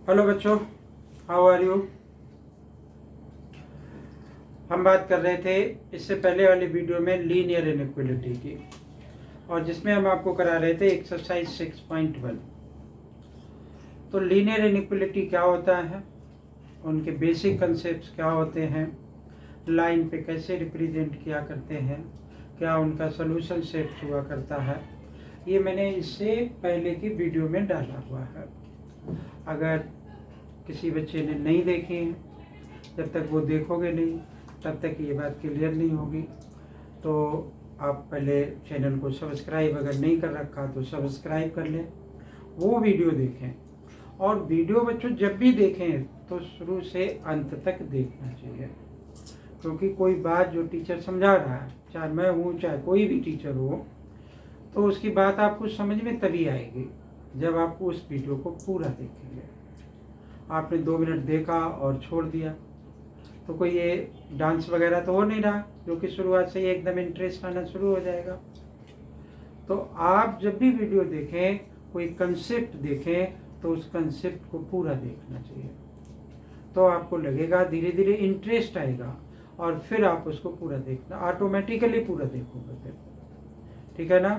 Hello बच्चों, how are you. हम बात कर रहे थे इससे पहले वाली वीडियो में लीनियर इनइक्वालिटी की, और जिसमें हम आपको करा रहे थे एक्सरसाइज 6.1। तो लीनियर इनइक्वालिटी क्या होता है, उनके बेसिक कंसेप्ट्स क्या होते हैं, लाइन पे कैसे रिप्रेजेंट किया करते हैं, क्या उनका सोल्यूशन सेट हुआ करता है, ये मैंने इससे पहले की वीडियो में डाला हुआ है। अगर किसी बच्चे ने नहीं देखे हैं, जब तक वो देखोगे नहीं तब तक ये बात क्लियर नहीं होगी। तो आप पहले चैनल को सब्सक्राइब अगर नहीं कर रखा तो सब्सक्राइब कर लें, वो वीडियो देखें। और वीडियो बच्चों जब भी देखें तो शुरू से अंत तक देखना चाहिए, क्योंकि कोई बात जो टीचर समझा रहा है, चाहे मैं हूँ चाहे कोई भी टीचर हो, तो उसकी बात आपको समझ में तभी आएगी जब आप उस वीडियो को पूरा देखेंगे। आपने 2 मिनट देखा और छोड़ दिया तो कोई ये डांस वगैरह तो हो नहीं रहा, जो कि शुरुआत से ही एकदम इंटरेस्ट आना शुरू हो जाएगा। तो आप जब भी वीडियो देखें, कोई कंसेप्ट देखें, तो उस कंसेप्ट को पूरा देखना चाहिए। तो आपको लगेगा, धीरे धीरे इंटरेस्ट आएगा और फिर आप उसको पूरा देखना, ऑटोमेटिकली पूरा देखोगे फिर, ठीक है ना।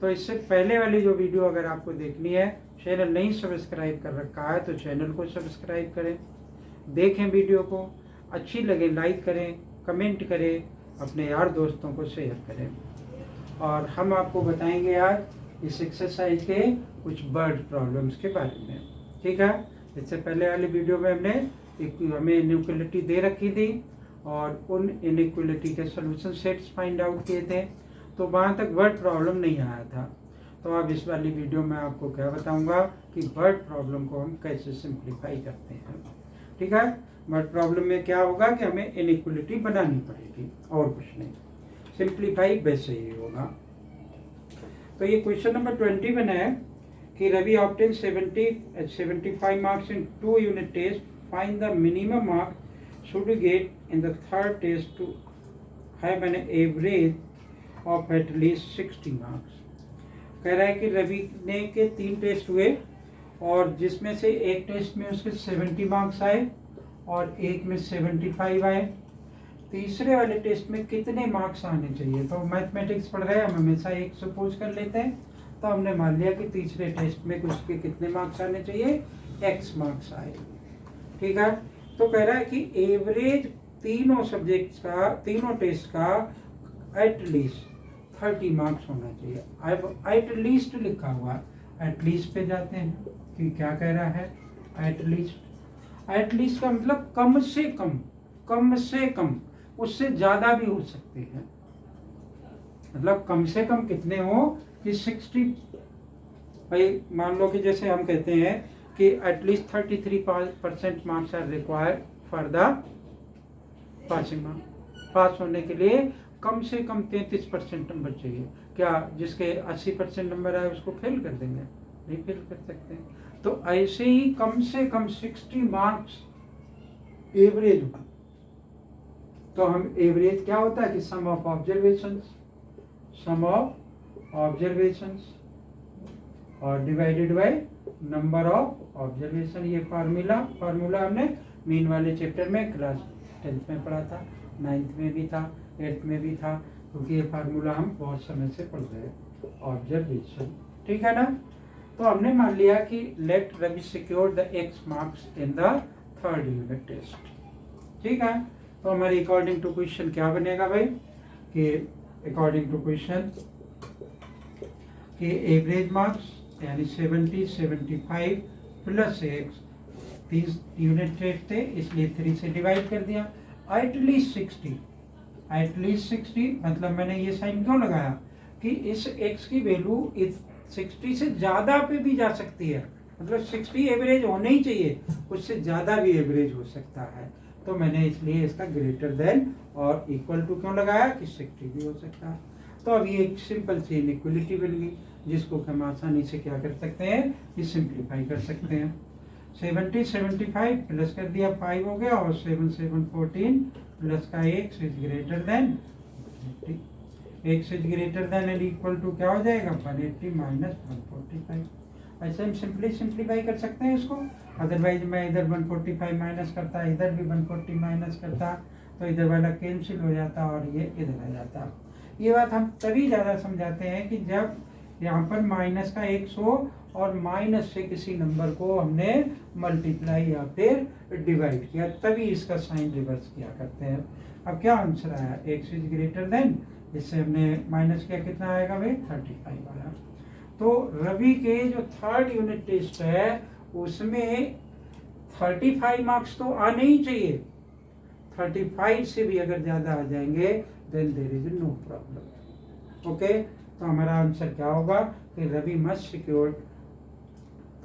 तो इससे पहले वाली जो वीडियो अगर आपको देखनी है, चैनल नहीं सब्सक्राइब कर रखा है तो चैनल को सब्सक्राइब करें, देखें वीडियो को, अच्छी लगे लाइक करें, कमेंट करें, अपने यार दोस्तों को शेयर करें। और हम आपको बताएंगे आज इस एक्सरसाइज के कुछ वर्ड प्रॉब्लम्स के बारे में, ठीक है। इससे पहले वाली वीडियो में हमें इनइक्वालिटी दे रखी थी और उन इनइक्वालिटी के सोल्यूशन सेट्स फाइंड आउट किए थे, तो वहाँ तक वर्ड प्रॉब्लम नहीं आया था। तो अब इस वाली वीडियो में आपको क्या बताऊंगा कि वर्ड प्रॉब्लम को हम कैसे सिंप्लीफाई करते हैं, ठीक है। वर्ड प्रॉब्लम में क्या होगा कि हमें इनइक्वालिटी बनानी पड़ेगी और कुछ नहीं, सिंप्लीफाई वैसे ही होगा। तो ये क्वेश्चन नंबर 21 है कि Ravi obtain 75 marks in 2 unit test, find the minimum marks should get in the third test to have an average of at least 60 marks. कह रहा है कि रवि ने के 3 टेस्ट हुए और जिसमें से एक टेस्ट में उसके 70 मार्क्स आए और एक में 75 आए। तीसरे वाले टेस्ट में कितने मार्क्स आने चाहिए। तो मैथमेटिक्स पढ़ रहे हैं, हम हमेशा एक सपोज कर लेते हैं। तो हमने मान लिया कि तीसरे टेस्ट में उसके कितने मार्क्स आने चाहिए, x मार्क्स आए, ठीक है। तो कह रहा है कि एवरेज तीनों सब्जेक्ट्स का, तीनों टेस्ट का एटलीस्ट 30 मार्क्स होना चाहिए। अब एटलीस्ट लिखा हुआ, एटलीस्ट पे जाते हैं कि क्या कह रहा है। एटलीस्ट का मतलब कम से कम, कम से कम, उससे ज्यादा भी हो सकते हैं। मतलब कम से कम कितने हो कि 60। भाई मान लो कि जैसे हम कहते हैं कि at least 33% marks are required for the passing marks. Pass होने के लिए कम से कम 33% नंबर चाहिए। क्या जिसके 80% नंबर आए उसको फेल कर देंगे? नहीं फेल कर सकते। तो ऐसे ही कम से कम 60 मार्क्स एवरेज होगा। तो हम एवरेज क्या होता है कि सम ऑफ ऑब्जर्वेशंस और divided by number of observation. ये फार्मूला हमने मीन वाले चैप्टर में क्लास 10th में पढ़ा था, 9th में भी था, 8th में भी था, क्योंकि ये फार्मूला हम बहुत समय से पढ़ रहे हैं। ऑब्जर्वेशन, ठीक है ना। तो हमने मान लिया कि let Ravi secure the x marks in the third unit test, ठीक है। तो हमारे अकॉर्डिंग टू क्वेश्चन क्या बनेगा भाई कि अकॉर्डिंग टू क्वेश्चन कि एवरेज मार्क्स यानी 70, 75 प्लस x, 30 यूनिट टेस्ट थे इसलिए 3 से डिवाइड कर दिया। एटलीस्ट 60 मतलब मैंने ये साइन क्यों लगाया कि इस x की वैल्यू इस 60 से ज़्यादा पे भी जा सकती है। मतलब 60 एवरेज होना ही चाहिए, उससे ज़्यादा भी एवरेज हो सकता है। तो मैंने इसलिए इसका ग्रेटर देन और इक्वल टू क्यों लगाया कि 60 भी हो सकता है। तो अब ये एक सिंपल सी इनइक्वालिटी बन गई, जिसको हम आसानी से क्या कर सकते हैं, ये सिंप्लीफाई कर सकते हैं। 70 75 प्लस कर दिया 5 हो गया, और 7 7 14 प्लस का x is greater than 80। x is greater than and equal to क्या हो जाएगा 180 माइनस 145। ऐसे हम सिंप्लीफाई कर सकते हैं इसको। अदरवाइज मैं इधर 145 माइनस करता, इधर भी 140 माइनस करता, तो इधर वाला कैंसिल हो जाता और ये इधर आ जाता। ये बात हम तभी ज़्यादा समझाते हैं कि जब यहाँ पर माइनस का 100 और माइनस से किसी नंबर को हमने मल्टीप्लाई या फिर डिवाइड किया, तभी इसका साइन रिवर्स किया करते हैं। अब क्या आंसर आया, x इज ग्रेटर देन, इससे हमने माइनस किया, कितना आएगा भाई 35 आया। तो रवि के जो थर्ड यूनिट टेस्ट है उसमें 35 मार्क्स तो आने ही चाहिए, 35 से भी अगर ज़्यादा आ जाएंगे then there is no problem. Okay, तो हमारा आंसर क्या होगा कि Ravi must secure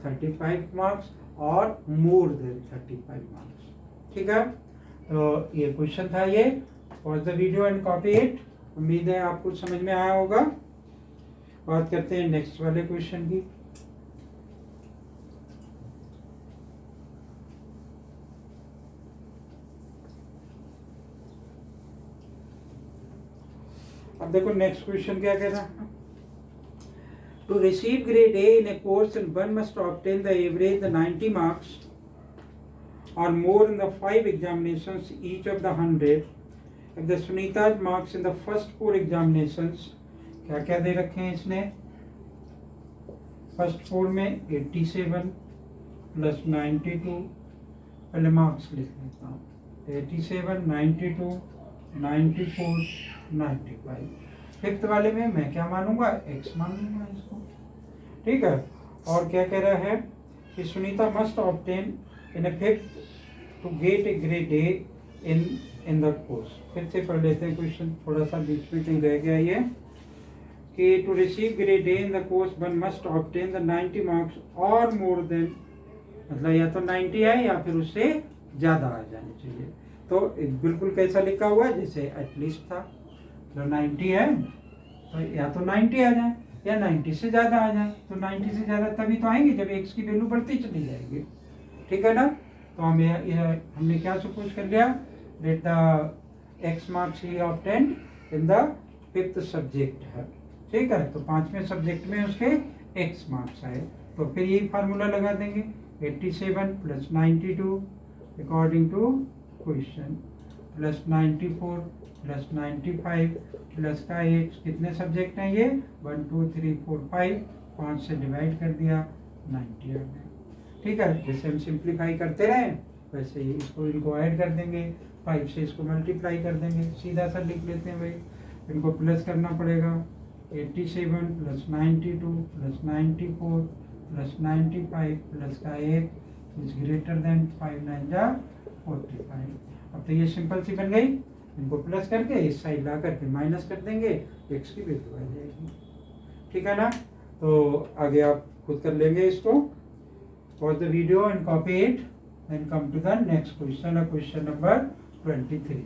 35 marks or more then 35 marks. ठीक है, तो ये क्वेश्चन था, ये watch the video and copy it. उम्मीद है आपको समझ में आया होगा। बात करते हैं नेक्स्ट वाले क्वेश्चन की। अब देखो नेक्स्ट क्वेश्चन क्या कह रहा है। To receive grade A in a course in one must obtain the average the 90 marks or more in the 5 examinations each of the 100 if the Sunita's marks in the first 4 examinations क्या क्या दे रखे हैं इसने, first 4 में 87 plus 92, पहले marks लिख लेता हूँ, 87 92 94 95। फिफ्थ वाले में मैं क्या मानूंगा, x मान लूंगा इसको। ठीक है, और क्या कह रहा है कि Sunita must obtain in a fifth to get a grade A in the course. फिर से पढ़ लेते हैं क्वेश्चन, थोड़ा सा बीच में कहीं रह गया ये, कि to receive grade A in the course one must obtain the 90 marks or more then, मतलब या तो 90 है या फिर उससे ज़्यादा आ जाने चाहिए। तो बिल्कुल कैसा लिखा हुआ है, जैसे एटलीस्ट था, जो 90 है तो या तो 90 आ जाए या 90 से ज़्यादा आ जाए। तो 90 से ज़्यादा तभी तो आएंगे जब x की वैल्यू बढ़ती चली जाएगी। ठीक है ना, तो हमने क्या सपोज कर लिया, that the x marks he obtained in the fifth subject है। ठीक है, तो 5वें सब्जेक्ट में उसके x मार्क्स आए, तो फिर यही फार्मूला लगा देंगे, 87 plus 92 according to question, plus 94 plus 95 plus का x, कितने सब्जेक्ट हैं ये, 1 2 3 4 5, 5 से डिवाइड कर दिया, 90 आ गए। ठीक है, जैसे हम सिंप्लीफाई करते रहे वैसे ही इसको इनको ऐड कर देंगे, 5 से इसको मल्टीप्लाई कर देंगे, सीधा सा लिख लेते हैं भाई, इनको प्लस करना पड़ेगा, 87 प्लस 92 प्लस 94 प्लस 95 प्लस का 1 इज ग्रेटर देन 5 9 जा 45। अब तो ये सिंपल सी बन गई, इनको प्लस करके इस साइड ला करके माइनस कर देंगे, x की वैल्यू आ जाएगी। ठीक है ना, तो आगे आप खुद कर लेंगे इसको। Pause the video and copy it, then come to the next question, question number 23.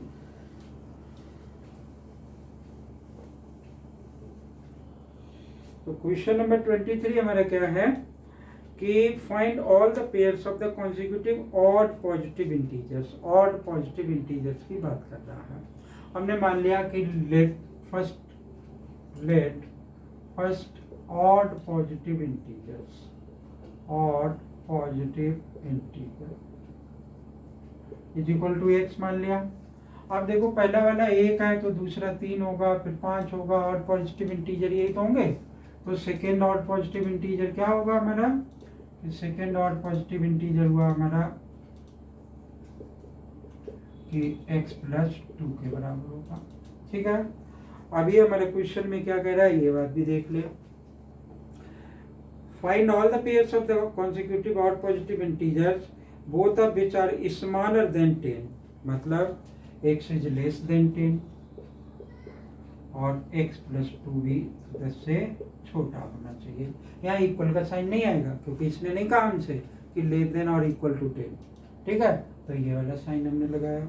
तो क्वेश्चन नंबर 23 हमारा क्या है कि find all the pairs of the consecutive odd positive integers. Odd positive integers की बात कर रहा है। हमने मान लिया कि let first odd positive integers, odd positive integer is equal to x मान लिया। अब देखो पहला वाला 1 है तो दूसरा 3 होगा, फिर 5 होगा, ऑड पॉजिटिव इंटीजर यही तो होंगे। तो सेकेंड ऑड पॉजिटिव इंटीजर क्या होगा हमारा, सेकेंड ऑड पॉजिटिव इंटीजर हुआ हमारा कि x प्लस 2 के बराबर होगा। ठीक है, अभी हमारे क्वेश्चन में क्या कह रहा है ये बात भी देख ले। Find all the pairs of the consecutive odd positive integers, both of which are smaller than 10, मतलब x is less than 10 और x plus 2 भी 10 से छोटा होना चाहिए। यहाँ इक्वल का साइन नहीं आएगा क्योंकि इसने नहीं कहा हमसे कि लेस देन और इक्वल टू 10। ठीक है, तो ये वाला साइन हमने लगाया।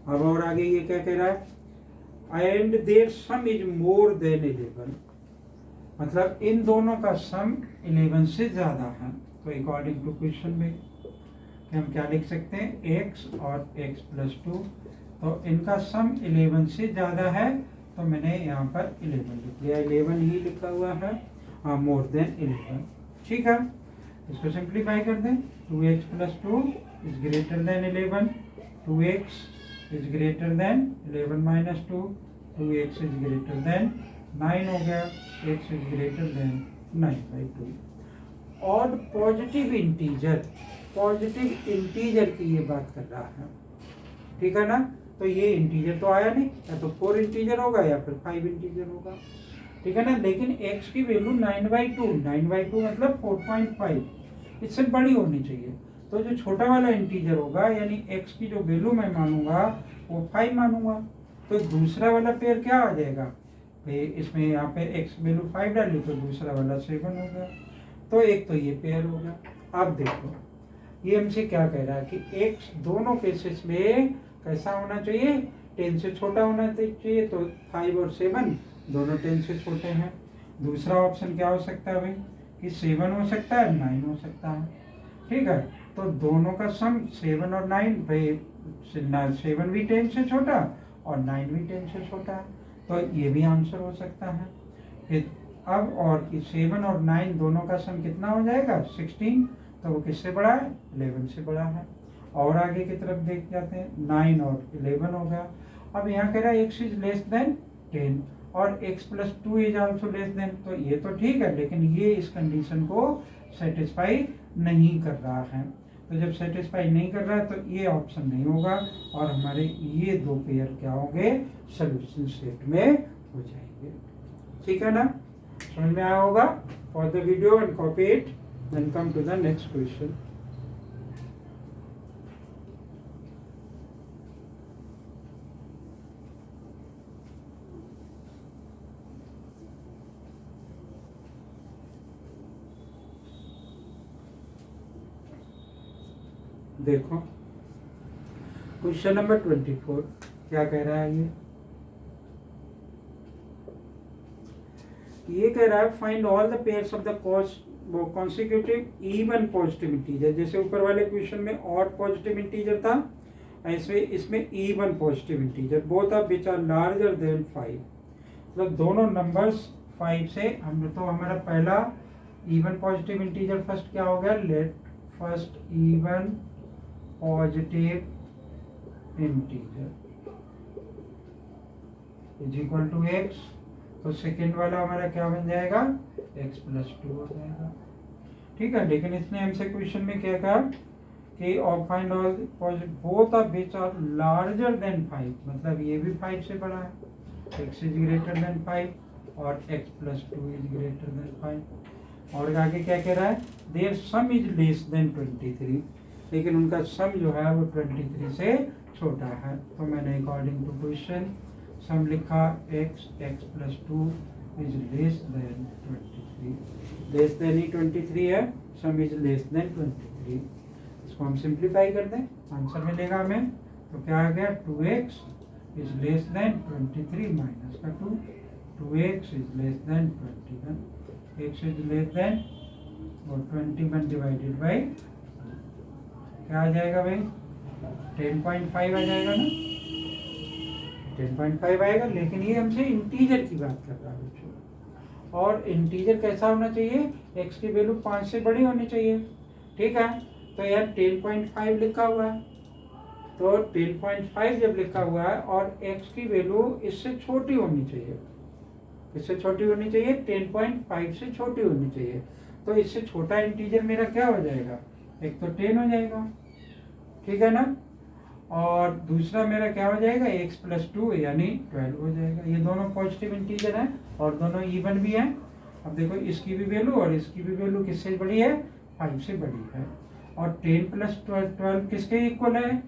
अब और आगे ये क्या कह रहा है, and their sum is more than 11, मतलब इन दोनों का सम 11 से ज़्यादा है। तो अकॉर्डिंग टू क्वेश्चन में कि हम क्या लिख सकते हैं, x और x प्लस 2, तो इनका सम 11 से ज़्यादा है, तो मैंने यहाँ पर 11 लिख लिया, 11 ही लिखा हुआ है, हाँ मोर देन 11। ठीक है, इसको सिंप्लीफाई कर दें, 2x plus 2 is greater then 11, 2x is greater then 11 minus 2, 2x is greater then 9 हो गया, x इज ग्रेटर देन 9/2। और पॉजिटिव इंटीजर की ये बात कर रहा है, ठीक है ना। तो ये इंटीजर तो आया नहीं, या तो 4 इंटीजर होगा या फिर 5 इंटीजर होगा, ठीक है ना। लेकिन x की वैल्यू 9/2 मतलब 4.5, इससे बड़ी होनी चाहिए। तो जो छोटा वाला इंटीजर होगा यानी x की जो वैल्यू मैं मानूंगा वो 5 मानूंगा, तो दूसरा वाला पेयर क्या आ जाएगा भाई, इसमें यहाँ पे x वैल्यू 5 डाली तो दूसरा वाला 7 हो गया। तो एक तो ये पेयर हो गया। अब देखो ये हमसे क्या कह रहा है कि x दोनों केसेस में कैसा होना चाहिए, 10 से छोटा होना चाहिए। तो 5 और 7 दोनों 10 से छोटे हैं। दूसरा ऑप्शन क्या हो सकता है भाई कि 7 हो सकता है, 9 हो सकता है, ठीक है। तो दोनों का सम 7 और 9 भाई, 7 भी 10 से छोटा और 9 भी 10 से छोटा है, तो ये भी आंसर हो सकता है। फिर अब और 7 और 9 दोनों का सम कितना हो जाएगा 16, तो वो किससे बड़ा है 11 से बड़ा है। और आगे की तरफ देख जाते हैं, 9 और 11 हो गया। अब यहाँ कह रहा है x इज लेस देन 10 और x plus 2 is also less than, तो ये तो ठीक है, लेकिन ये इस कंडीशन को सेटिस्फाई नहीं कर रहा है। तो जब सेटिस्फाई नहीं कर रहा है तो ये ऑप्शन नहीं होगा और हमारे ये दो पेयर क्या होंगे सोल्यूशन सेट में हो जाएंगे, ठीक है ना। समझ में आया होगा। For the video and copy it, then come to the next question. देखो क्वेश्चन नंबर 24 क्या कह रहा है, ये कह रहा है find all the pairs of the consecutive even positive integer. जैसे ऊपर वाले क्वेश्चन में ऑड पॉजिटिव इंटीजर था, ऐसे इसमें even positive integer both are which are larger than 5, मतलब दोनों नंबर्स 5 से हम, तो हमारा पहला इवन पॉजिटिव इंटीजर फर्स्ट क्या हो गया, let first even positive integer is equal to x, तो सेकेंड वाला हमारा क्या बन जाएगा x प्लस 2 हो जाएगा, ठीक है। लेकिन इसने हमसे क्वेश्चन में क्या कहा कि और find all both of which are larger than 5, मतलब ये भी 5 से बड़ा है, x इज ग्रेटर देन 5 और x plus 2 is greater than 5। और आगे क्या कह रहा है, there sum is less than 23, लेकिन उनका सम जो है वो 23 से छोटा है। तो मैंने अकॉर्डिंग टू क्वेश्चन सम लिखा x plus 2 is less than 23, less than ही 23 है, सम इज लेस देन 23। इसको हम सिंप्लीफाई कर दें, आंसर मिलेगा हमें। तो क्या आ गया 2x is less than 23 minus का 2, 2x is less then 21, x is less then और 21 डिवाइडेड बाई क्या आ जाएगा भाई 10.5 आ जाएगा ना, 10.5 आएगा। लेकिन ये हमसे इंटीजर की बात कर रहा है बच्चों, और इंटीजर कैसा होना चाहिए, x की वैल्यू 5 से बड़ी होनी चाहिए, ठीक है। तो यार 10.5 लिखा हुआ है, तो 10.5 जब लिखा हुआ है और x की वैल्यू इससे छोटी होनी चाहिए, इससे छोटी होनी चाहिए, 10.5 से छोटी होनी चाहिए। तो इससे छोटा इंटीजर मेरा क्या हो जाएगा, एक तो 10 हो जाएगा, ठीक है ना। और दूसरा मेरा क्या हो जाएगा x प्लस 2 यानी 12 हो जाएगा। ये दोनों पॉजिटिव इंटीजर हैं और दोनों इवन भी हैं। अब देखो इसकी भी वैल्यू और इसकी भी वैल्यू किससे बड़ी है, 5 से बड़ी है। और 10 प्लस 12 किसके इक्वल है,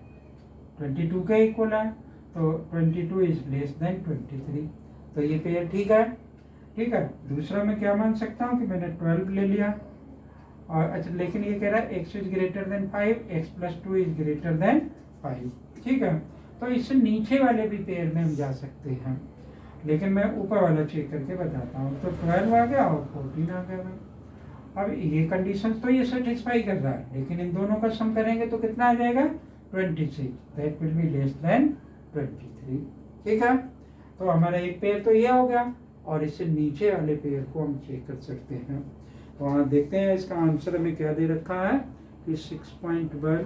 22 के इक्वल है। तो 22 इज लेस देन 23, तो ये पेयर ठीक है, ठीक है। दूसरा मैं क्या मान सकता हूँ कि मैंने 12 ले लिया, और अच्छा लेकिन ये कह रहा है x is greater than 5, x plus 2 is greater than 5, ठीक है। तो इससे नीचे वाले भी पेयर में हम जा सकते हैं, लेकिन मैं ऊपर वाला चेक करके बताता हूँ। तो 12 आ गया और 14 आ गया भाई। अब ये कंडीशन तो ये सेटिस्फाई कर रहा है, लेकिन इन दोनों का सम करेंगे तो कितना आ जाएगा 26, that will be less than 23, ठीक है। तो हमारा एक पेयर तो ये हो गया, और इससे नीचे वाले पेयर को हम चेक कर सकते हैं। वहाँ देखते हैं इसका आंसर हमें क्या दे रखा है कि 6.1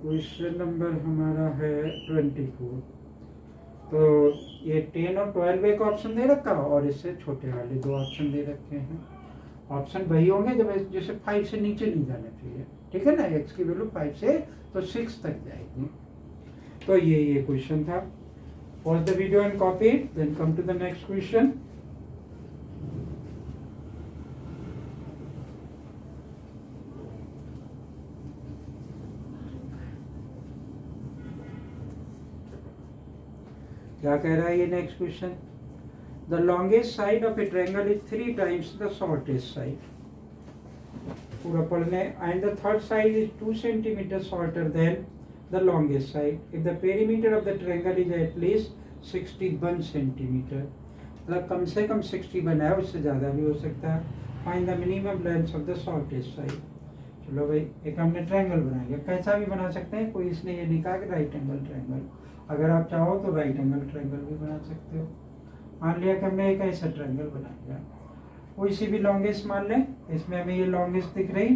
क्वेश्चन नंबर हमारा है 24। तो ये 10 और 12 एक ऑप्शन दे रखा और इससे छोटे वाले 2 ऑप्शन दे रखे हैं। ऑप्शन वही होंगे जब जैसे 5 से नीचे नहीं जाना चाहिए, ठीक है ना। x की वैल्यू 5 से तो 6 तक जाएगी। तो ये क्वेश्चन था। Pause the video and copy it, then come to the next question. क्या कह रहा है ये next question? The longest side of a triangle is 3 times the shortest side. पूरा पढ़ने। And the third side is 2 centimeters shorter than the longest side if the perimeter of the triangle is at least 61 centimeter। मतलब कम से कम 61 है, उससे ज़्यादा भी हो सकता है। Find the minimum length of the shortest side. चलो भाई, एक हमने ट्रायंगल बना लिया। कैसा भी बना सकते हैं, कोई इसने ये नहीं कहा कि राइट एंगल ट्रायंगल। अगर आप चाहो तो राइट एंगल ट्रायंगल भी बना सकते हो। मान लिया कि हमने एक ऐसा ट्रायंगल बना लिया, कोई सी भी लॉन्गेस्ट मान लें। इसमें हमें ये लॉन्गेस्ट दिख रही,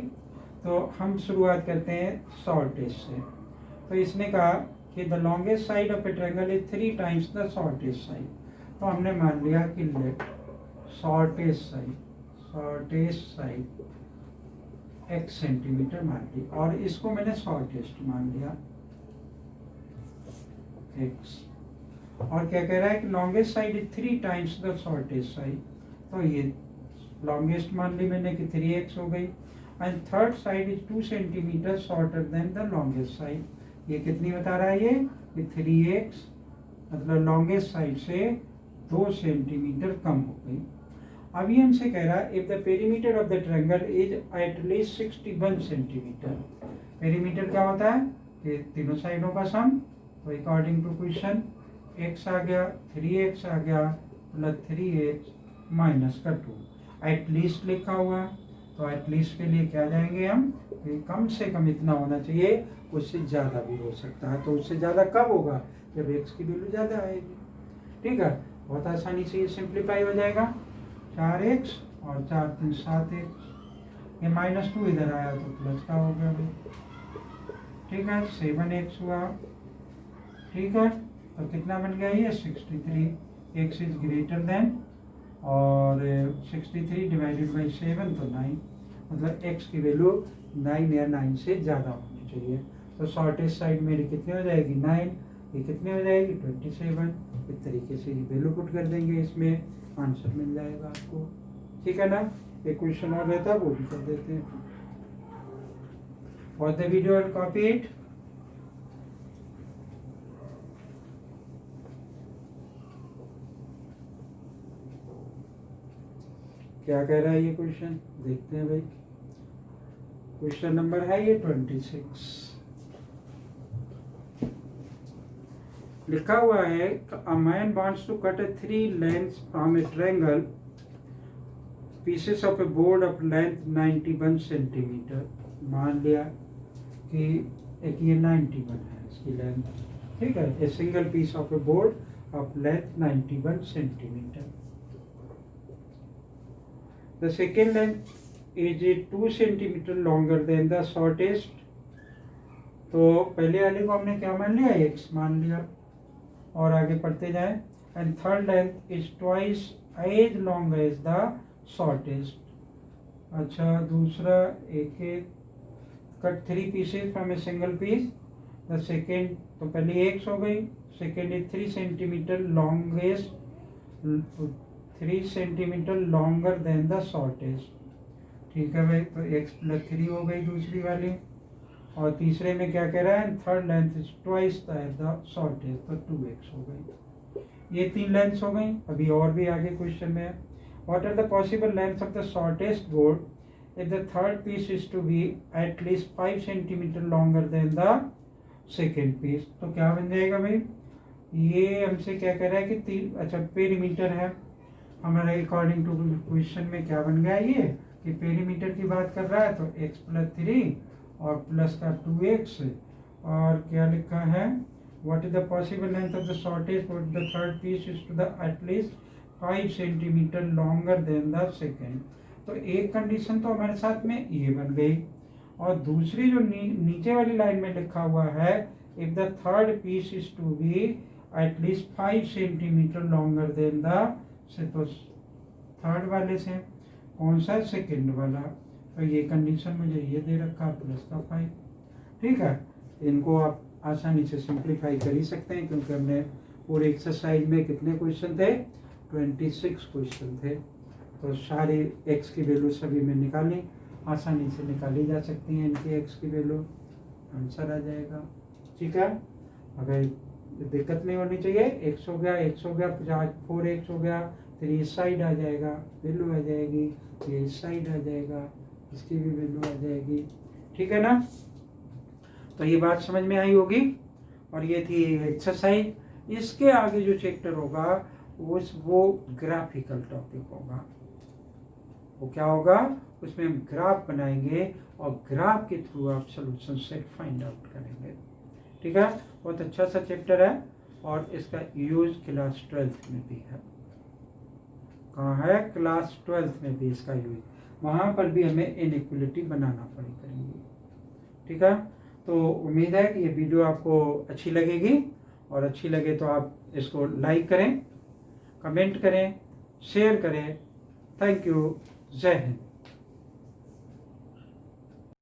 तो हम शुरुआत करते हैं शॉर्टेस्ट से। तो इसने कहा कि the longest side of a triangle is 3 times the shortest side. तो हमने मान लिया कि let shortest side x centimetre मान ली, और इसको मैंने शॉर्टेस्ट मान लिया x। और क्या कह रहा है कि longest side is 3 times the shortest side. तो ये लॉन्गेस्ट मान ली मैंने कि 3x हो गई। And third side is 2 centimeter shorter than the longest side. ये कितनी बता रहा है ये कि 3x, मतलब लॉन्गेस्ट साइड से 2 सेंटीमीटर कम हो गई। अभी हमसे कह रहा है if the perimeter of the triangle is at least 61 centimeter। Perimeter क्या होता है कि तीनों साइडों का सम। तो अकॉर्डिंग टू क्वेश्चन x आ गया, 3x आ गया, प्लस 3x माइनस का 2। एट लीस्ट लिखा हुआ, तो एट लीस्ट के लिए क्या जाएंगे हम, कम से कम इतना होना चाहिए, उससे ज़्यादा भी हो सकता है। तो उससे ज़्यादा कब होगा, जब x की वैल्यू ज़्यादा आएगी। ठीक है, बहुत आसानी से ये सिंप्लीफाई हो जाएगा। 4x और 4 3 7x, ये -2 इधर आया तो प्लस का हो गया भाई। ठीक है, 7x हुआ। ठीक है, तो कितना बन गया ये 63। x इज ग्रेटर देन, और 63 डिवाइडेड बाई 7 तो 9, मतलब x की वैल्यू 9 या 9 से ज़्यादा होनी चाहिए। तो शॉर्टेस्ट साइड मेरी कितनी हो जाएगी 9, ये कितनी हो जाएगी 27। इस तरीके से वैल्यू पुट कर देंगे, इसमें आंसर मिल जाएगा आपको। ठीक है ना। एक क्वेश्चन और रहता है वो भी कर देते हैं। Watch the video and copy it. क्या कह रहा है ये क्वेश्चन, देखते हैं भाई। क्वेश्चन नंबर है ये 26। लिखा हुआ है a man wants to cut a 3 lengths from a triangle, pieces of a board of length 91 centimeter। मान लिया कि एक ये 91 है इसकी लेंथ। ठीक है, a single piece of a board of length 91 centimeter। The second length is 2 centimeter longer than the shortest। तो पहले वाले को हमने क्या मान लिया, x मान लिया, और आगे पढ़ते जाए। And third length is twice as long as the shortest. अच्छा, दूसरा एक cut 3 pieces from a single piece. The second, तो पहले x हो गई, second is 3 centimeter longest, 3 centimeter longer than the shortest। ठीक है भाई, तो x प्लस 3 हो गई दूसरी वाली। और तीसरे में क्या कह रहा है, third length is twice the shortest, तो 2x हो गई। ये 3 लेंथ्स हो गई। अभी और भी आगे क्वेश्चन में, what are the possible length of the shortest board if the third piece is to be at least 5 centimeter longer than the second piece. तो क्या बन जाएगा भाई, ये हमसे क्या कह रहा है कि 3, अच्छा पेरीमीटर है हमारे अकॉर्डिंग टू क्वेश्चन में क्या बन गया ये कि पेरीमीटर की बात कर रहा है, तो x प्लस 3 और प्लस का 2x और क्या लिखा है, what is the possible length of the shortage for the third piece is to the at least 5 centimetre longer than the second. तो एक कंडीशन तो हमारे साथ में ये बन गई, और दूसरी जो नीचे वाली लाइन में लिखा हुआ है, if the third piece is to be at least 5 centimetre longer than the, तो थर्ड वाले से कौन सा, सेकेंड वाला। तो ये कंडीशन मुझे ये दे रखा प्लस का 5। ठीक है, इनको आप आसानी से सिंप्लीफाई कर ही सकते हैं, क्योंकि हमने पूरे एक्सरसाइज में कितने क्वेश्चन थे, 26 क्वेश्चन थे। तो सारे एक्स की वैल्यू सभी में निकाली, आसानी से निकाली जा सकती हैं इनकी एक्स की वैल्यू, आंसर आ जाएगा। ठीक है, अगर दिक्कत नहीं होनी चाहिए, एक्स हो गया, एक्स हो गया, 4x हो गया, फिर इस साइड आ जाएगा, वैल्यू आ जाएगी, ये इस साइड आ जाएगा, इसकी भी वैल्यू आ जाएगी। ठीक है ना, तो ये बात समझ में आई होगी। और ये थी एक्सरसाइज। इसके आगे जो चैप्टर होगा वो ग्राफिकल टॉपिक होगा। वो क्या होगा, उसमें हम ग्राफ बनाएंगे और ग्राफ के थ्रू आप सोल्यूशन सेट फाइंड आउट करेंगे। ठीक है, बहुत अच्छा सा चैप्टर है, और इसका यूज क्लास 12th में भी है। कहाँ है, क्लास 12th में भी इसका यूज, वहाँ पर भी हमें इनइक्वलिटी बनाना पड़ेगी। ठीक है, तो उम्मीद है कि ये वीडियो आपको अच्छी लगेगी, और अच्छी लगे तो आप इसको लाइक करें, कमेंट करें, शेयर करें। थैंक यू, जय हिंद।